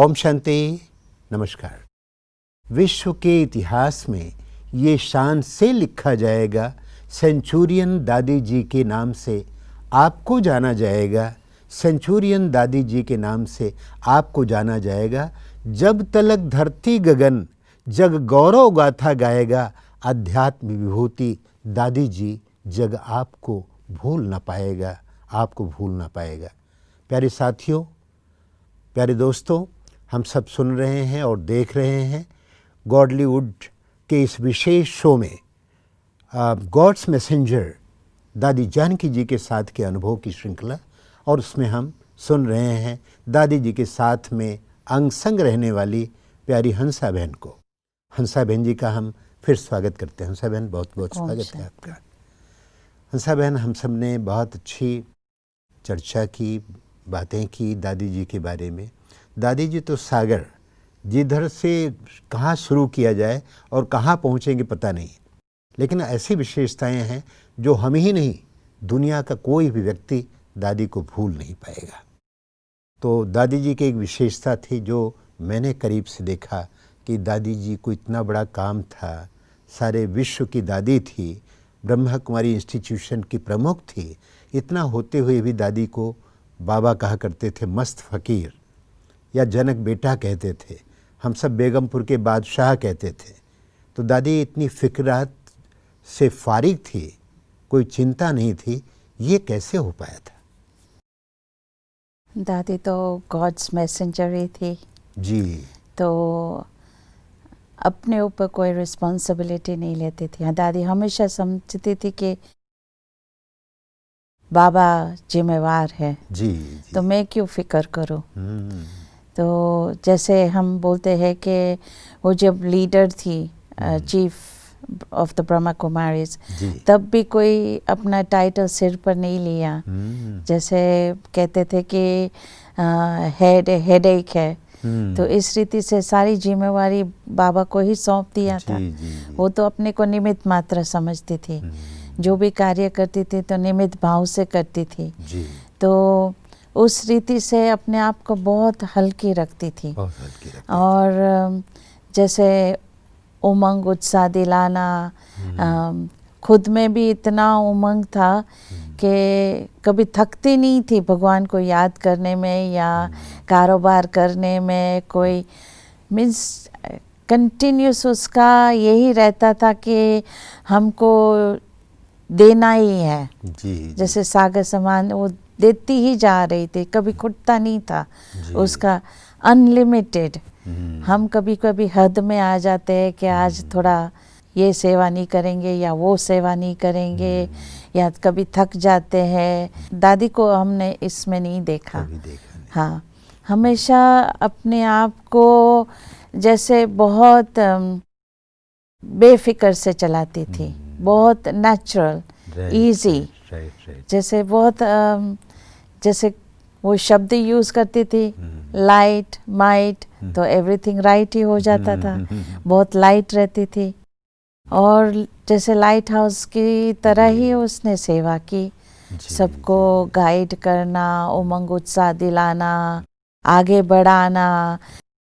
ओम शांति। नमस्कार। विश्व के इतिहास में ये शान से लिखा जाएगा, सेंचुरियन दादी जी के नाम से आपको जाना जाएगा, सेंचुरियन दादी जी के नाम से आपको जाना जाएगा। जब तलक धरती गगन जग गौरव गाथा गाएगा, अध्यात्म विभूति दादी जी जग आपको भूल ना पाएगा, आपको भूल ना पाएगा। प्यारे साथियों, प्यारे दोस्तों, हम सब सुन रहे हैं और देख रहे हैं गॉडलीवुड के इस विशेष शो में गॉड्स मैसेंजर दादी जानकी जी के साथ के अनुभव की श्रृंखला, और उसमें हम सुन रहे हैं दादी जी के साथ में अंग संग रहने वाली प्यारी हंसा बहन को। हंसा बहन जी का हम फिर स्वागत करते हैं। हंसा बहन, बहुत बहुत स्वागत है आपका। हंसा बहन, हम सब ने बहुत अच्छी चर्चा की, बातें की दादी जी के बारे में। दादी जी तो सागर, जिधर से कहाँ शुरू किया जाए और कहाँ पहुँचेंगे पता नहीं, लेकिन ऐसी विशेषताएं हैं जो हम ही नहीं, दुनिया का कोई भी व्यक्ति दादी को भूल नहीं पाएगा। तो दादी जी की एक विशेषता थी जो मैंने करीब से देखा कि दादी जी को इतना बड़ा काम था, सारे विश्व की दादी थी, ब्रह्मा कुमारी इंस्टीट्यूशन की प्रमुख थी। इतना होते हुए भी दादी को बाबा कहा करते थे, मस्त फ़कीर, या जनक बेटा कहते थे। हम सब बेगमपुर के बादशाह कहते थे। तो दादी इतनी फिक्रात से फारिग थी, कोई चिंता नहीं थी। ये कैसे हो पाया था? दादी तो गॉड्स मैसेंजर ही थी जी। तो अपने ऊपर कोई रिस्पॉन्सिबिलिटी नहीं लेती थी। दादी हमेशा समझती थी कि बाबा जिम्मेवार है, जी, तो मैं क्यों फिक्र करूं। तो जैसे हम बोलते हैं कि वो जब लीडर थी, chief of the Brahma Kumaris, तब भी कोई अपना टाइटल सिर पर नहीं लिया। जैसे कहते थे कि हेडेक है, तो इस रीति से सारी जिम्मेवारी बाबा को ही सौंप दिया था। वो तो अपने को निमित्त मात्र समझती थी, जो भी कार्य करती थी तो निमित्त भाव से करती थी। तो उस रीति से अपने आप को बहुत हल्की रखती थी। और जैसे उमंग उत्साह दिलाना, खुद में भी इतना उमंग था कि कभी थकती नहीं थी भगवान को याद करने में या कारोबार करने में। कोई मीन्स कंटिन्यूस उसका यही रहता था कि हमको देना ही है। जैसे सागर समान वो देती ही जा रही थी, कभी खुटता नहीं था उसका, अनलिमिटेड। हम कभी कभी हद में आ जाते हैं कि आज थोड़ा ये सेवा नहीं करेंगे या वो सेवा नहीं करेंगे, या कभी थक जाते हैं। दादी को हमने इसमें नहीं देखा। हाँ, हमेशा अपने आप को जैसे बहुत बेफिक्र से चलाती थी, बहुत नेचुरल, इजी। जैसे बहुत जैसे वो शब्द यूज़ करती थी, लाइट माइट, तो एवरीथिंग राइट ही हो जाता था। बहुत लाइट रहती थी, और जैसे लाइट हाउस की तरह ही उसने सेवा की, सबको गाइड करना, उमंग उत्साह दिलाना, आगे बढ़ाना,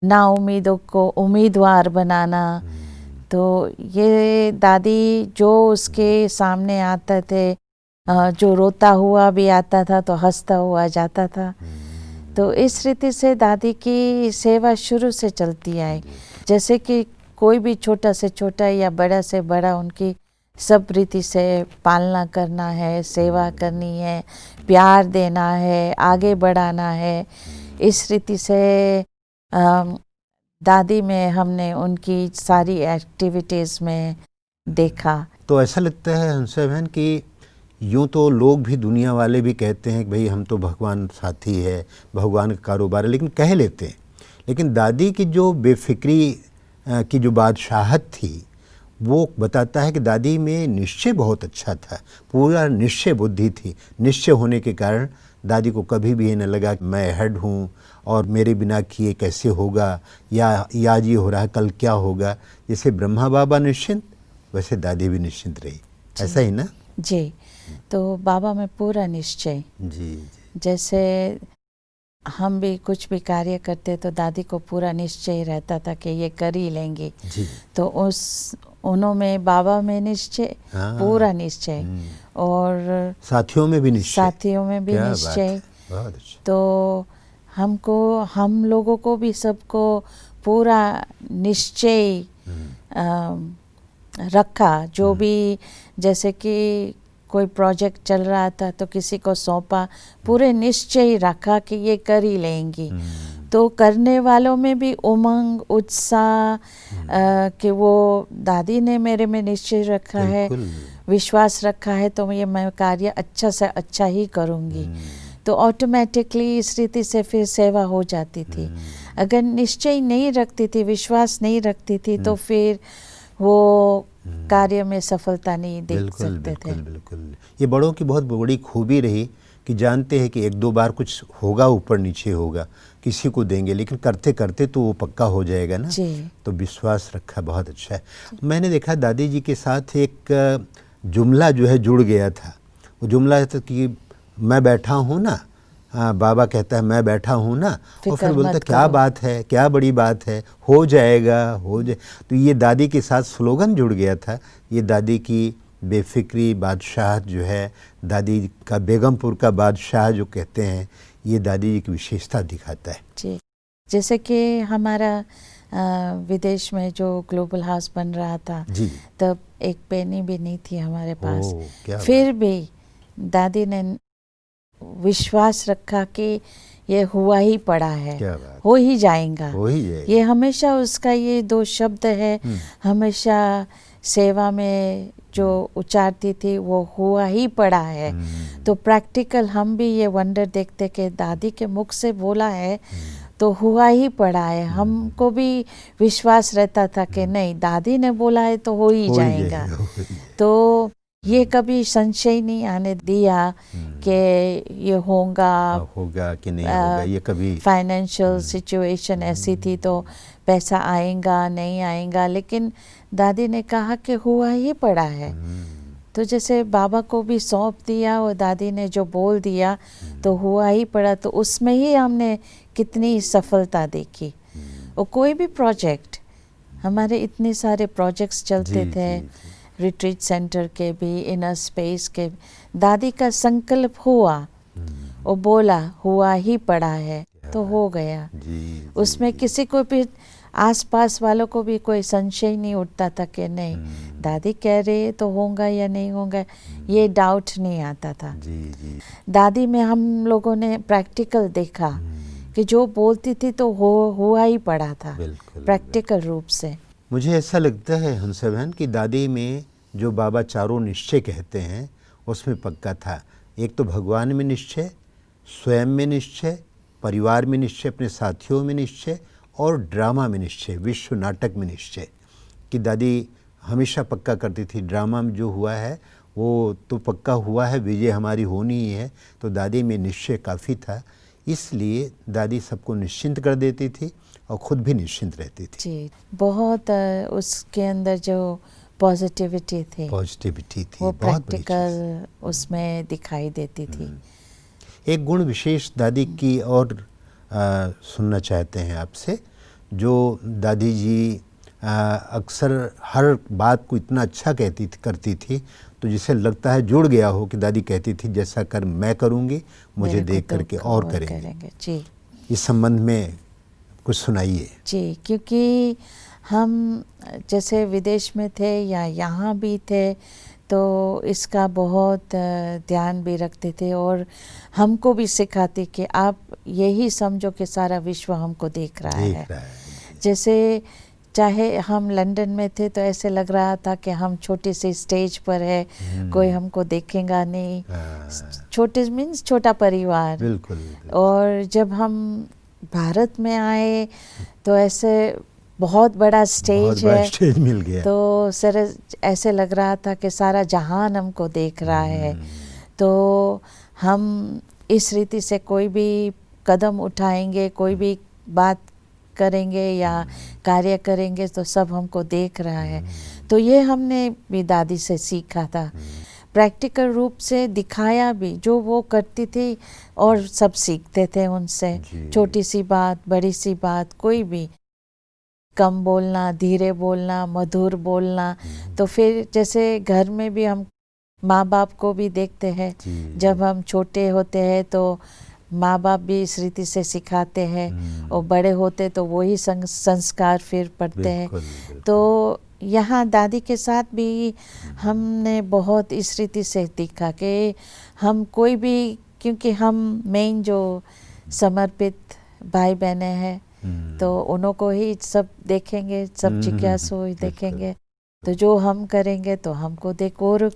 ना उम्मीदों को उम्मीदवार बनाना। तो ये दादी जो उसके सामने आते थे, जो रोता हुआ भी आता था तो हंसता हुआ जाता था। तो इस रीति से दादी की सेवा शुरू से चलती आई। जैसे कि कोई भी छोटा से छोटा या बड़ा से बड़ा, उनकी सब रीति से पालना करना है, सेवा करनी है, प्यार देना है, आगे बढ़ाना है। इस रीति से दादी में हमने उनकी सारी एक्टिविटीज़ में देखा। तो ऐसा लगता है हंसा बहन कि यूँ तो लोग भी, दुनिया वाले भी कहते हैं कि भाई हम तो भगवान साथी है, भगवान का कारोबार है, लेकिन कह लेते हैं। लेकिन दादी की जो बेफिक्री की जो बादशाहत थी, वो बताता है कि दादी में निश्चय बहुत अच्छा था, पूरा निश्चय बुद्धि थी। निश्चय होने के कारण दादी को कभी भी ये न लगा कि मैं हेड हूँ और मेरे बिना किए कैसे होगा, या आज ये हो रहा है कल क्या होगा। जैसे ब्रह्मा बाबा निश्चिंत, वैसे दादी भी निश्चिंत रही। ऐसा ही ना? जी। तो बाबा में पूरा निश्चय। जी। जैसे हम भी कुछ भी कार्य करते तो दादी को पूरा निश्चय रहता था कि ये कर ही लेंगे। जी। तो उन्होंने बाबा में निश्चय, हाँ। पूरा निश्चय, और साथियों में भी निश्चय। साथियों में भी क्या बात निश्चय। है, बहुत अच्छा। तो हम लोगों को भी सबको पूरा निश्चय रखा। जो भी जैसे कि कोई प्रोजेक्ट चल रहा था तो किसी को सौंपा, पूरे निश्चय रखा कि ये कर ही लेंगी। तो करने वालों में भी उमंग, उत्साह कि वो दादी ने मेरे में निश्चय रखा है, विश्वास रखा है, तो ये मैं कार्य अच्छा से अच्छा ही करूँगी। तो ऑटोमेटिकली इस रीति से फिर सेवा हो जाती थी। अगर निश्चय नहीं रखती थी, विश्वास नहीं रखती थी, तो फिर वो कार्य में सफलता नहीं देख सकते थे। बिल्कुल। ये बड़ों की बहुत बड़ी खूबी रही कि जानते हैं कि एक दो बार कुछ होगा, ऊपर नीचे होगा, किसी को देंगे, लेकिन करते करते तो वो पक्का हो जाएगा ना। जी। तो विश्वास रखा, बहुत अच्छा है। मैंने देखा दादी जी के साथ एक जुमला जो है जुड़ गया था। वो जुमला था कि मैं बैठा हूँ ना, हाँ, बाबा कहता है मैं बैठा हूँ ना, और फिर बोलता क्या बात है, क्या बड़ी बात है, हो जाएगा, हो जाए। तो ये दादी के साथ स्लोगन जुड़ गया था। ये दादी की बेफिक्री, बादशाह जो है, दादी का बेगमपुर का बादशाह जो कहते हैं, ये दादी जी की विशेषता दिखाता है। जी। जैसे कि हमारा विदेश में जो ग्लोबल हाउस बन रहा था, तब एक पेनी भी नहीं थी हमारे पास। फिर भी दादी ने विश्वास रखा कि ये हुआ ही पड़ा है, हो ही जाएगा, ये हमेशा उसका ये दो शब्द है, हमेशा सेवा में जो उच्चारती थी वो हुआ ही पड़ा है। तो प्रैक्टिकल हम भी ये वंडर देखते कि दादी के मुख से बोला है तो हुआ ही पड़ा है। हमको भी विश्वास रहता था कि नहीं, दादी ने बोला है तो हो ही जाएगा। तो ये कभी संशय नहीं आने दिया कि ये होगा कि नहीं होगा। ये कभी फाइनेंशियल सिचुएशन ऐसी थी तो पैसा आएगा नहीं आएगा, लेकिन दादी ने कहा कि हुआ ही पड़ा है। तो जैसे बाबा को भी सौंप दिया और दादी ने जो बोल दिया तो हुआ ही पड़ा। तो उसमें ही हमने कितनी सफलता देखी। और कोई भी प्रोजेक्ट, हमारे इतने सारे प्रोजेक्ट्स चलते थे, रिट्रीट सेंटर के भी, इनर स्पेस के, दादी का संकल्प हुआ और बोला हुआ ही पड़ा है तो हो गया। उसमें किसी को भी, आसपास वालों को भी कोई संशय नहीं उठता था कि नहीं दादी कह रहे तो होगा या नहीं होगा, ये डाउट नहीं आता था। दादी में हम लोगों ने प्रैक्टिकल देखा कि जो बोलती थी तो हुआ ही पड़ा था, प्रैक्टिकल रूप से। मुझे ऐसा लगता है हंसा बहन कि दादी में जो बाबा चारों निश्चय कहते हैं उसमें पक्का था। एक तो भगवान में निश्चय, स्वयं में निश्चय, परिवार में निश्चय, अपने साथियों में निश्चय, और ड्रामा में निश्चय, विश्व नाटक में निश्चय। कि दादी हमेशा पक्का करती थी ड्रामा में जो हुआ है वो तो पक्का हुआ है, विजय हमारी होनी ही है। तो दादी में निश्चय काफ़ी था, इसलिए दादी सबको निश्चिंत कर देती थी और खुद भी निश्चिंत रहती थी। जी, बहुत उसके अंदर जो पॉजिटिविटी थी वो प्रैक्टिकल उसमें दिखाई देती थी। एक गुण विशेष दादी की और सुनना चाहते हैं आपसे, जो दादी जी अक्सर हर बात को इतना अच्छा करती थी तो जिसे लगता है जुड़ गया हो कि दादी कहती थी जैसा कर मैं करूँगी, मुझे देख करके और करेंगे। जी, इस संबंध में कुछ सुनाइए। जी, क्योंकि हम जैसे विदेश में थे या यहाँ भी थे तो इसका बहुत ध्यान भी रखते थे और हमको भी सिखाते कि आप यही समझो कि सारा विश्व हमको देख रहा है। जैसे चाहे हम लंदन में थे तो ऐसे लग रहा था कि हम छोटे से स्टेज पर है, कोई हमको देखेगा नहीं, छोटे मीन्स छोटा परिवार। बिल्कुल। और जब हम भारत में आए तो ऐसे बहुत बड़ा स्टेज मिल गया, तो सर ऐसे लग रहा था कि सारा जहान हमको देख रहा है। तो हम इस रीति से कोई भी कदम उठाएंगे, कोई भी बात करेंगे या कार्य करेंगे तो सब हमको देख रहा है। तो ये हमने भी दादी से सीखा था। प्रैक्टिकल रूप से दिखाया भी, जो वो करती थी और सब सीखते थे उनसे। छोटी सी बात, बड़ी सी बात, कोई भी, कम बोलना, धीरे बोलना, मधुर बोलना। तो फिर जैसे घर में भी हम माँ बाप को भी देखते हैं, जब हम छोटे होते हैं तो माँ बाप भी इस रीति से सिखाते हैं, और बड़े होते तो वही संस्कार फिर पढ़ते हैं। तो यहाँ दादी के साथ भी हमने बहुत इस रीति से दिखा कि हम कोई भी, क्योंकि हम मेन जो समर्पित भाई बहने हैं, तो उन्हों को ही सब देखेंगे, सब जिज्ञासु ही देखेंगे। तो जो हम करेंगे तो हमको देख और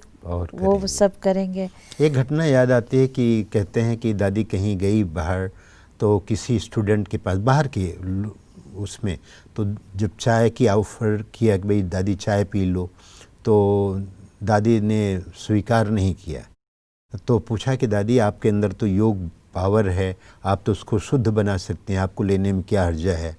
वो सब करेंगे। एक घटना याद आती है कि कहते हैं कि दादी कहीं गई बाहर, तो किसी स्टूडेंट के पास, बाहर के उसमें, तो जब चाय की ऑफर किया कि भाई दादी चाय पी लो, तो दादी ने स्वीकार नहीं किया। तो पूछा कि दादी आपके अंदर तो योग पावर है, आप तो उसको शुद्ध बना सकते हैं, आपको लेने में क्या हर्जा है।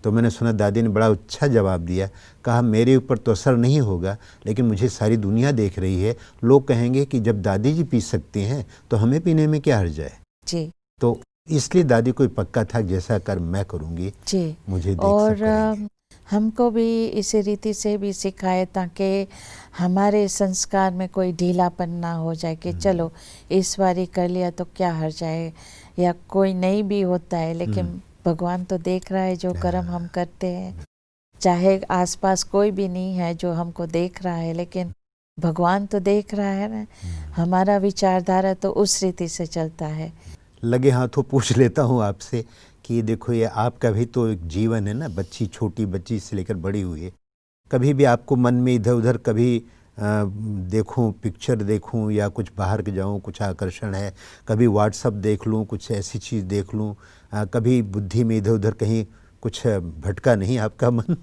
तो मैंने सुना दादी ने बड़ा अच्छा जवाब दिया, कहा मेरे ऊपर तो असर नहीं होगा, लेकिन मुझे सारी दुनिया देख रही है, लोग कहेंगे कि जब दादी जी पी सकती हैं तो हमें पीने में क्या हर्ज है जी। तो इसलिए दादी को पक्का था जैसा कर मैं करूँगी जी, मुझे देख और हमको भी इसी रीति से भी सिखाया ताकि हमारे संस्कार में कोई ढीलापन ना हो जाए कि चलो इस बारी कर लिया तो क्या हर्ज है, या कोई नहीं भी होता है, लेकिन भगवान तो देख रहा है जो कर्म हम करते हैं। चाहे आसपास कोई भी नहीं है जो हमको देख रहा है, लेकिन भगवान तो देख रहा है ना। हमारा विचारधारा तो उस रीति से चलता है। लगे हाथों पूछ लेता हूँ आपसे कि देखो ये आपका भी तो एक जीवन है ना, बच्ची, छोटी बच्ची से लेकर बड़ी हुई है, कभी भी आपको मन में इधर उधर कभी देखूं, पिक्चर देखूं या कुछ बाहर के जाऊं, कुछ आकर्षण है, कभी व्हाट्सअप देख लूं, कुछ ऐसी चीज़ देख लूं, कभी बुद्धि में इधर उधर कहीं कुछ भटका नहीं आपका मन?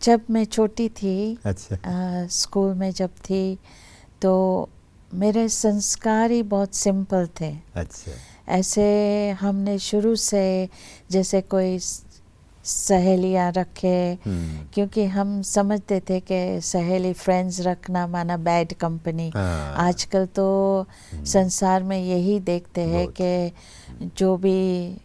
जब मैं छोटी थी, अच्छा, स्कूल में जब थी, तो मेरे संस्कार ही बहुत सिंपल थे। अच्छा, ऐसे हमने शुरू से जैसे कोई सहेलियाँ रखे, क्योंकि हम समझते थे कि सहेली, फ्रेंड्स रखना माना बैड कंपनी। आजकल तो संसार में यही देखते हैं कि जो भी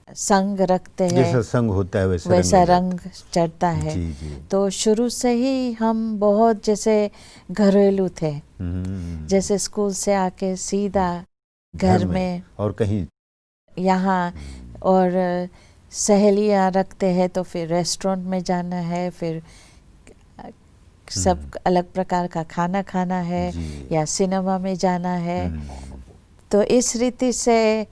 संग रखते हैं, जैसा संग होता है वैसा रंग चढ़ता है। जी, जी। तो शुरू से ही हम बहुत जैसे घरेलू थे, जैसे स्कूल से आके सीधा घर में और कहीं यहाँ, और सहेलियाँ रखते हैं तो फिर रेस्टोरेंट में जाना है, फिर सब अलग प्रकार का खाना खाना है, या सिनेमा में जाना है। तो इस रीति से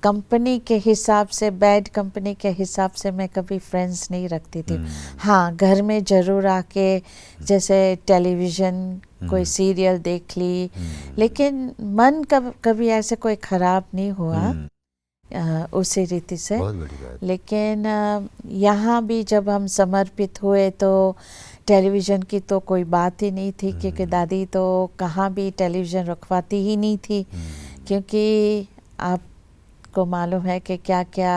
कंपनी के हिसाब से, बैड कंपनी के हिसाब से मैं कभी फ्रेंड्स नहीं रखती थी। हाँ, घर में ज़रूर आके जैसे टेलीविज़न कोई सीरियल देख ली, लेकिन मन कभी ऐसे कोई ख़राब नहीं हुआ उसी रीति से। बहुत बड़ी बात। लेकिन यहाँ भी जब हम समर्पित हुए तो टेलीविज़न की तो कोई बात ही नहीं थी, क्योंकि दादी तो कहाँ भी टेलीविज़न रखवाती ही नहीं थी, क्योंकि आपको मालूम है कि क्या क्या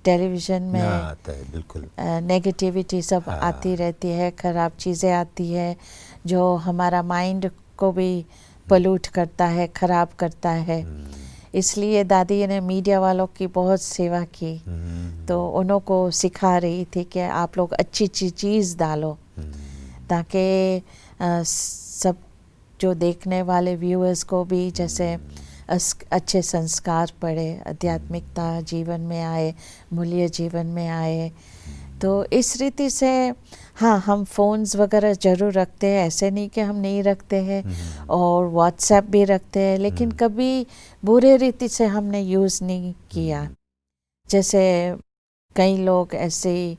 टेलीविज़न में आता है, बिल्कुल नेगेटिविटी सब आती रहती है, ख़राब चीज़ें आती है जो हमारा माइंड को भी पलूट करता है, ख़राब करता है। इसलिए दादी ने मीडिया वालों की बहुत सेवा की, तो उन्हों को सिखा रही थी कि आप लोग अच्छी चीज़ डालो, ताकि सब जो देखने वाले व्यूअर्स को भी जैसे अच्छे संस्कार पड़े, आध्यात्मिकता जीवन में आए, मूल्य जीवन में आए। तो इस रीति से हाँ, हम फ़ोन्स वगैरह ज़रूर रखते हैं, ऐसे नहीं कि हम नहीं रखते हैं, और व्हाट्सएप भी रखते हैं, लेकिन कभी बुरे रीति से हमने यूज़ नहीं किया। जैसे कई लोग ऐसे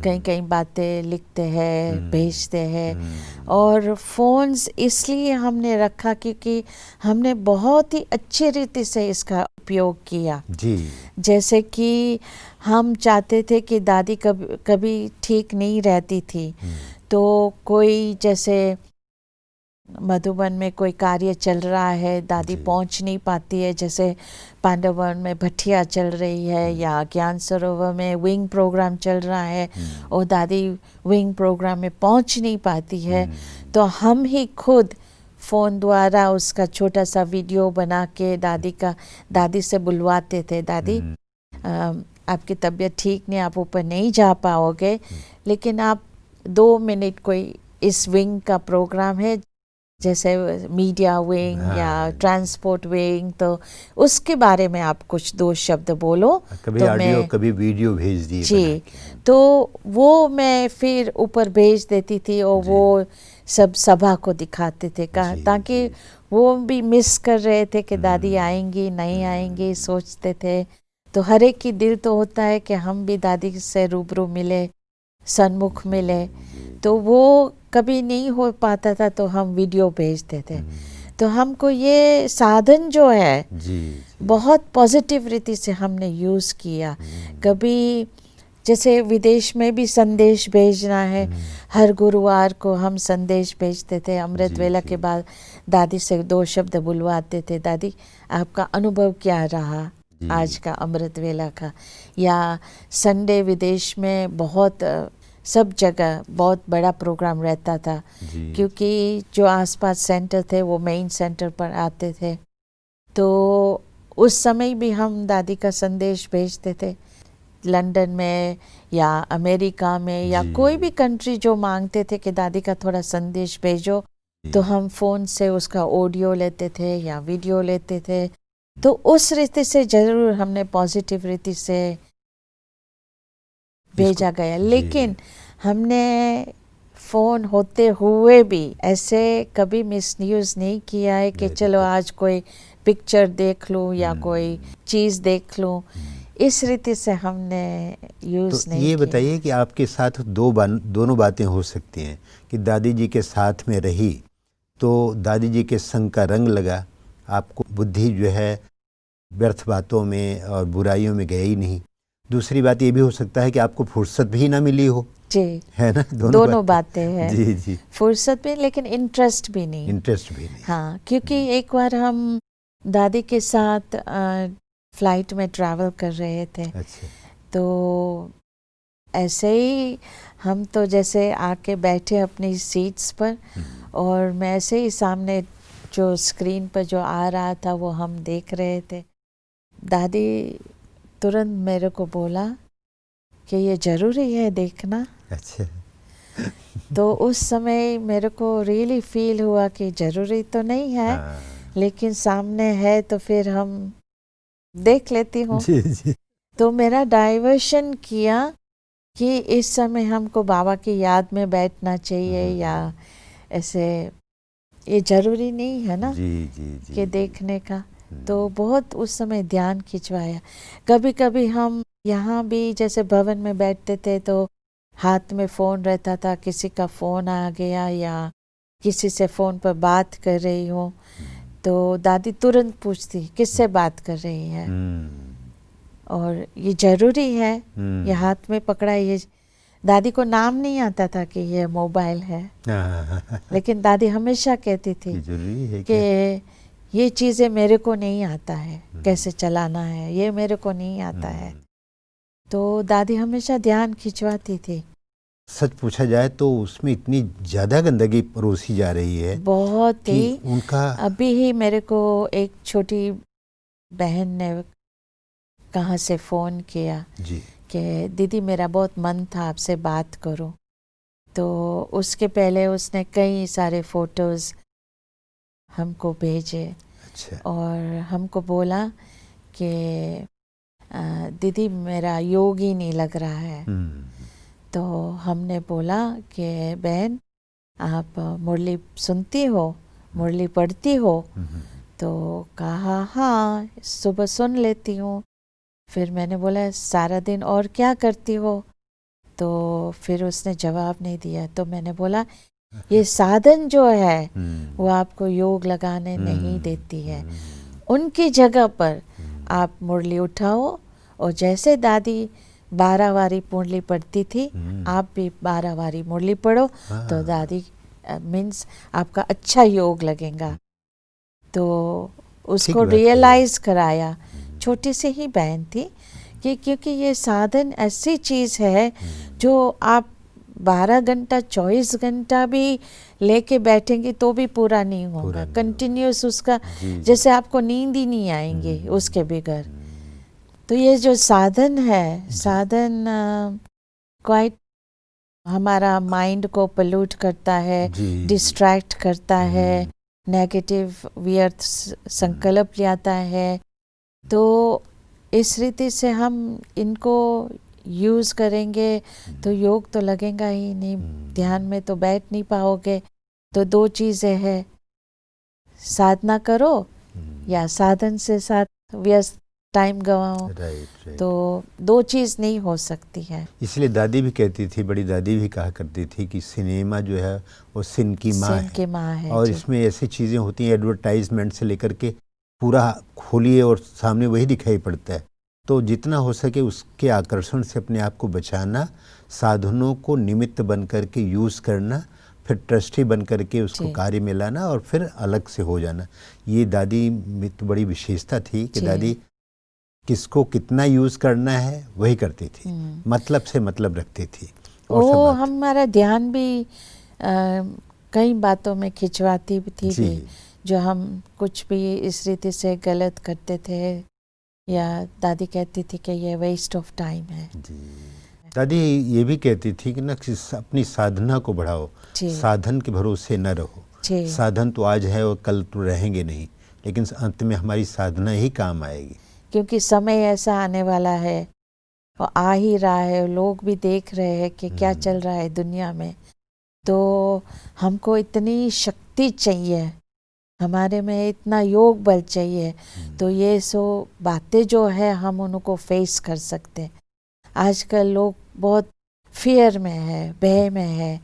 कई बातें लिखते हैं, भेजते हैं, और फ़ोन्स इसलिए हमने रखा क्योंकि हमने बहुत ही अच्छी रीति से इसका उपयोग किया जी। जैसे कि हम चाहते थे कि दादी कभी ठीक नहीं रहती थी, तो कोई जैसे मधुबन में कोई कार्य चल रहा है, दादी पहुंच नहीं पाती है, जैसे पांडवन में भट्टिया चल रही है, या ज्ञान सरोवर में विंग प्रोग्राम चल रहा है, और दादी विंग प्रोग्राम में पहुंच नहीं पाती है, तो हम ही खुद फ़ोन द्वारा उसका छोटा सा वीडियो बना के दादी से बुलवाते थे, दादी आपकी तबीयत ठीक नहीं, आप ऊपर नहीं जा पाओगे, लेकिन आप 2 मिनट कोई इस विंग का प्रोग्राम है, जैसे मीडिया विंग या ट्रांसपोर्ट विंग, तो उसके बारे में आप कुछ 2 शब्द बोलो। कभी तो ऑडियो कभी वीडियो भेज दिए जी, तो वो मैं फिर ऊपर भेज देती थी और वो सब सभा को दिखाते थे, ताकि वो भी मिस कर रहे थे कि दादी आएंगी नहीं आएंगी, सोचते थे। तो हर एक की दिल तो होता है कि हम भी दादी से रूबरू मिले, सन्मुख मिले, तो वो कभी नहीं हो पाता था, तो हम वीडियो भेजते थे। तो हमको ये साधन जो है बहुत पॉजिटिव रीति से हमने यूज़ किया। कभी जैसे विदेश में भी संदेश भेजना है, हर गुरुवार को हम संदेश भेजते थे। अमृत वेला के बाद दादी से 2 शब्द बुलवाते थे, दादी आपका अनुभव क्या रहा आज का अमृत वेला का। या संडे विदेश में बहुत सब जगह बहुत बड़ा प्रोग्राम रहता था, क्योंकि जो आसपास सेंटर थे वो मेन सेंटर पर आते थे, तो उस समय भी हम दादी का संदेश भेजते थे। लंदन में या अमेरिका में या कोई भी कंट्री जो मांगते थे कि दादी का थोड़ा संदेश भेजो, तो हम फ़ोन से उसका ऑडियो लेते थे या वीडियो लेते थे। तो उस रीति से ज़रूर हमने पॉजिटिव रीति से भेजा गया, लेकिन हमने फ़ोन होते हुए भी ऐसे कभी मिसयूज़ नहीं किया है कि चलो आज कोई पिक्चर देख लूँ या कोई चीज़ देख लूँ, इस रीति से हमने यूज़ नहीं किया। ये बताइए कि आपके साथ दोनों बातें हो सकती हैं कि दादी जी के साथ में रही तो दादी जी के संग का रंग लगा, आपको बुद्धि जो है व्यर्थ बातों में और बुराइयों में गई नहीं। दूसरी बात ये भी हो सकता है कि आपको फुर्सत भी ना मिली हो, जी, है ना? दोनों बातें हैं। जी, फुर्सत भी, लेकिन इंटरेस्ट भी नहीं। हाँ, क्योंकि एक बार हम दादी के साथ फ्लाइट में ट्रैवल कर रहे थे। अच्छा। तो ऐसे ही हम तो जैसे आके बैठे अपनी सीट्स पर, और मैं ऐसे ही सामने जो स्क्रीन पर जो आ रहा था वो हम देख रहे थे। दादी तुरंत मेरे को बोला कि ये ज़रूरी है देखना। अच्छा। तो उस समय मेरे को रियली फील हुआ कि ज़रूरी तो नहीं है, लेकिन सामने है तो फिर हम देख लेती हूँ। तो मेरा डाइवर्शन किया कि इस समय हमको बाबा की याद में बैठना चाहिए या ऐसे, ये ज़रूरी नहीं है ना कि देखने का। तो बहुत उस समय ध्यान खिंचवाया। कभी कभी हम यहाँ भी जैसे भवन में बैठते थे तो हाथ में फ़ोन रहता था, किसी का फ़ोन आ गया या किसी से फ़ोन पर बात कर रही हूँ तो दादी तुरंत पूछती किससे बात कर रही है, और ये ज़रूरी है, ये हाथ में पकड़ा, ये दादी को नाम नहीं आता था कि ये मोबाइल है, लेकिन दादी हमेशा कहती थी कि ये चीज़ें मेरे को नहीं आता है, कैसे चलाना है ये मेरे को नहीं आता है। तो दादी हमेशा ध्यान खिंचवाती थी। सच पूछा जाए तो उसमें इतनी ज़्यादा गंदगी परोसी जा रही है, बहुत ही। उनका अभी ही मेरे को एक छोटी बहन ने कहाँ से फ़ोन किया कि दीदी मेरा बहुत मन था आपसे बात करूं। तो उसके पहले उसने कई सारे फ़ोटोज़ हमको भेजे। अच्छा। और हमको बोला कि दीदी मेरा योग ही नहीं लग रहा है। तो हमने बोला कि बहन आप मुरली सुनती हो, मुरली पढ़ती हो? तो कहा हाँ सुबह सुन लेती हूँ। फिर मैंने बोला सारा दिन और क्या करती हो? तो फिर उसने जवाब नहीं दिया। तो मैंने बोला ये साधन जो है वो आपको योग लगाने नहीं देती है। उनकी जगह पर आप मुरली उठाओ और जैसे दादी 12 वारी मुरली पढ़ती थी आप भी 12 वारी मुरली पढ़ो तो दादी मीन्स आपका अच्छा योग लगेगा। तो उसको रियलाइज़ कराया। छोटी सी ही बहन थी कि क्योंकि ये साधन ऐसी चीज़ है जो आप 12 घंटा 24 घंटा भी लेके बैठेंगे तो भी पूरा नहीं होगा, कंटिन्यूस उसका जैसे आपको नींद ही नहीं आएंगे उसके बगैर। तो ये जो साधन है, साधन क्वाइट हमारा माइंड को पोल्यूट करता है, डिस्ट्रैक्ट करता है, नेगेटिव व्यर्थ संकल्प ले आता है। तो इस रीति से हम इनको यूज़ करेंगे तो योग तो लगेगा ही नहीं, ध्यान में तो बैठ नहीं पाओगे। तो दो चीज़ें हैं, साधना करो या साधन से साथ व्यस्त टाइम गवाओ। तो दो चीज़ नहीं हो सकती है। इसलिए दादी भी कहती थी, बड़ी दादी भी कहा करती थी कि सिनेमा जो है वो सिन की माँ है और इसमें ऐसी चीज़ें होती हैं, एडवर्टाइजमेंट से लेकर के पूरा खोलिए और सामने वही दिखाई पड़ता है। तो जितना हो सके उसके आकर्षण से अपने आप को बचाना, साधनों को निमित्त बन करके यूज़ करना, फिर ट्रस्टी बन करके उसको कार्य में लाना और फिर अलग से हो जाना। ये दादी में तो बड़ी विशेषता थी कि दादी किसको कितना यूज़ करना है वही करती थी, मतलब से मतलब रखती थी। और वो हमारा ध्यान भी कई बातों में खिंचवाती थी भी, जो हम कुछ भी इस रीति से गलत करते थे या दादी कहती थी कि ये वेस्ट ऑफ टाइम है। दादी ये भी कहती थी कि ना अपनी साधना को बढ़ाओ, साधन के भरोसे न रहो। साधन तो आज है और कल तो रहेंगे नहीं, लेकिन अंत में हमारी साधना ही काम आएगी। क्योंकि समय ऐसा आने वाला है और आ ही रहा है, लोग भी देख रहे हैं कि क्या चल रहा है दुनिया में। तो हमको इतनी शक्ति चाहिए, हमारे में इतना योग बल चाहिए, तो ये सो बातें जो है हम उनको फेस कर सकते। आजकल लोग बहुत फियर में है, भय में है,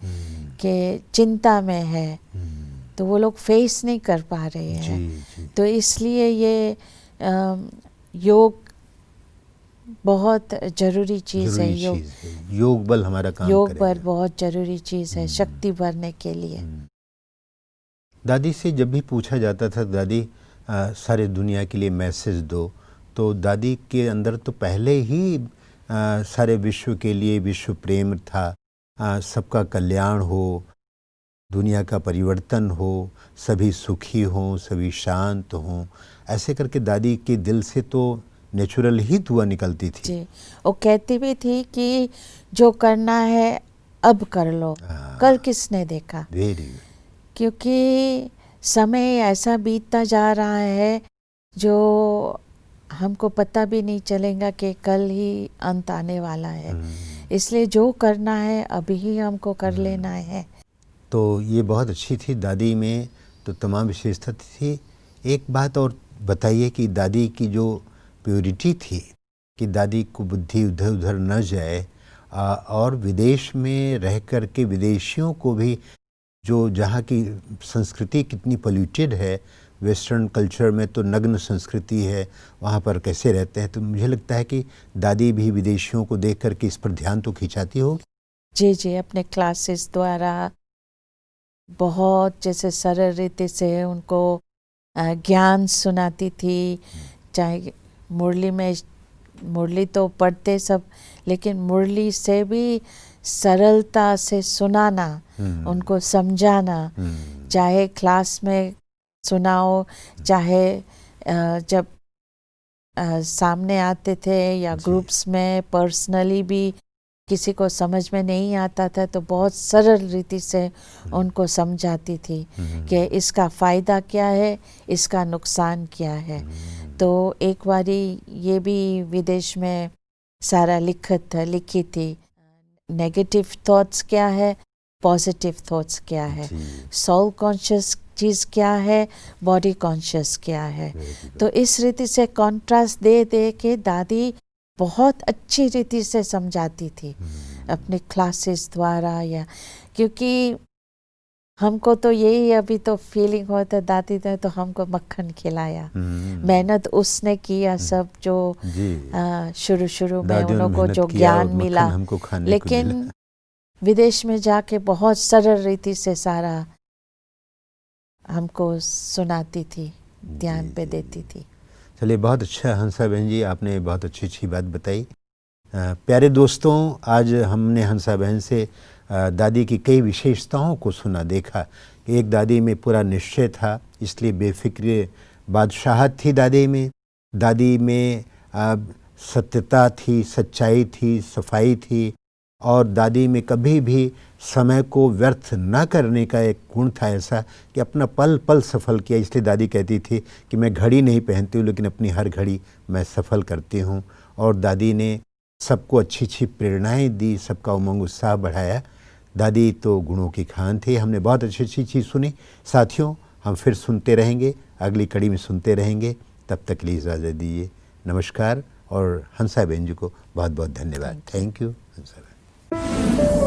कि चिंता में है, तो वो लोग फेस नहीं कर पा रहे हैं। तो इसलिए ये योग बहुत जरूरी चीज़ है। योग बल हमारा काम योग करेगा। बल बहुत जरूरी चीज़ है शक्ति भरने के लिए। दादी से जब भी पूछा जाता था दादी सारे दुनिया के लिए मैसेज दो, तो दादी के अंदर तो पहले ही सारे विश्व के लिए विश्व प्रेम था, सबका कल्याण हो, दुनिया का परिवर्तन हो, सभी सुखी हों, सभी शांत हों, ऐसे करके दादी के दिल से तो नेचुरल ही दुआ निकलती थी। जी, वो कहती भी थी कि जो करना है अब कर लो, कल किसने देखा। क्योंकि समय ऐसा बीतता जा रहा है जो हमको पता भी नहीं चलेगा कि कल ही अंत आने वाला है। इसलिए जो करना है अभी ही हमको कर लेना है। तो ये बहुत अच्छी थी दादी में, तो तमाम विशेषता थी। एक बात और बताइए कि दादी की जो प्योरिटी थी कि दादी को बुद्धि उधर उधर न जाए, और विदेश में रह कर के विदेशियों को भी, जो जहाँ की संस्कृति कितनी पोल्यूटेड है, वेस्टर्न कल्चर में तो नग्न संस्कृति है, वहाँ पर कैसे रहते हैं, तो मुझे लगता है कि दादी भी विदेशियों को देख कर के इस पर ध्यान तो खिंचाती होगी। जी जी, अपने क्लासेस द्वारा बहुत जैसे सरल रीति से उनको ज्ञान सुनाती थी। चाहे मुरली तो पढ़ते सब, लेकिन मुरली से भी सरलता से सुनाना, उनको समझाना, चाहे क्लास में सुनाओ, चाहे जब सामने आते थे या ग्रुप्स में पर्सनली भी किसी को समझ में नहीं आता था तो बहुत सरल रीति से उनको समझाती थी कि इसका फ़ायदा क्या है, इसका नुकसान क्या है। तो एक बारी ये भी विदेश में सारा लिखी थी, नेगेटिव थॉट्स क्या है, पॉजिटिव थॉट्स क्या है, सोल कॉन्शियस चीज़ क्या है, बॉडी कॉन्शियस क्या है। तो इस रीति से कॉन्ट्रास्ट दे दे के दादी बहुत अच्छी रीति से समझाती थी अपने क्लासेस द्वारा। या क्योंकि हमको तो यही अभी तो फीलिंग होता, दादी ने तो हमको मक्खन खिलाया, मेहनत उसने किया सब, जो शुरू में उन लोगों को जो ज्ञान मिला, लेकिन विदेश में जाके बहुत सरल रीति से सारा हमको सुनाती थी, ध्यान पे देती थी। चलिए, बहुत अच्छा हंसा बहन जी, आपने बहुत अच्छी बात बताई। प्यारे दोस्तों, आज हमने हंसा बहन से दादी की कई विशेषताओं को सुना, देखा कि एक दादी में पूरा निश्चय था, इसलिए बेफिक्र बादशाहत थी दादी में। दादी में सत्यता थी, सच्चाई थी, सफाई थी, और दादी में कभी भी समय को व्यर्थ न करने का एक गुण था ऐसा कि अपना पल पल सफल किया। इसलिए दादी कहती थी कि मैं घड़ी नहीं पहनती हूँ लेकिन अपनी हर घड़ी मैं सफल करती हूँ। और दादी ने सबको अच्छी अच्छी प्रेरणाएं दी, सबका उमंग उत्साह बढ़ाया। दादी तो गुणों की खान थी। हमने बहुत अच्छी अच्छी चीज़ सुनी। साथियों, हम फिर सुनते रहेंगे, अगली कड़ी में सुनते रहेंगे। तब तक के लिए इजाज़त दीजिए। नमस्कार, और हंसा बहन जी को बहुत बहुत धन्यवाद। थैंक यू हंसा बहन।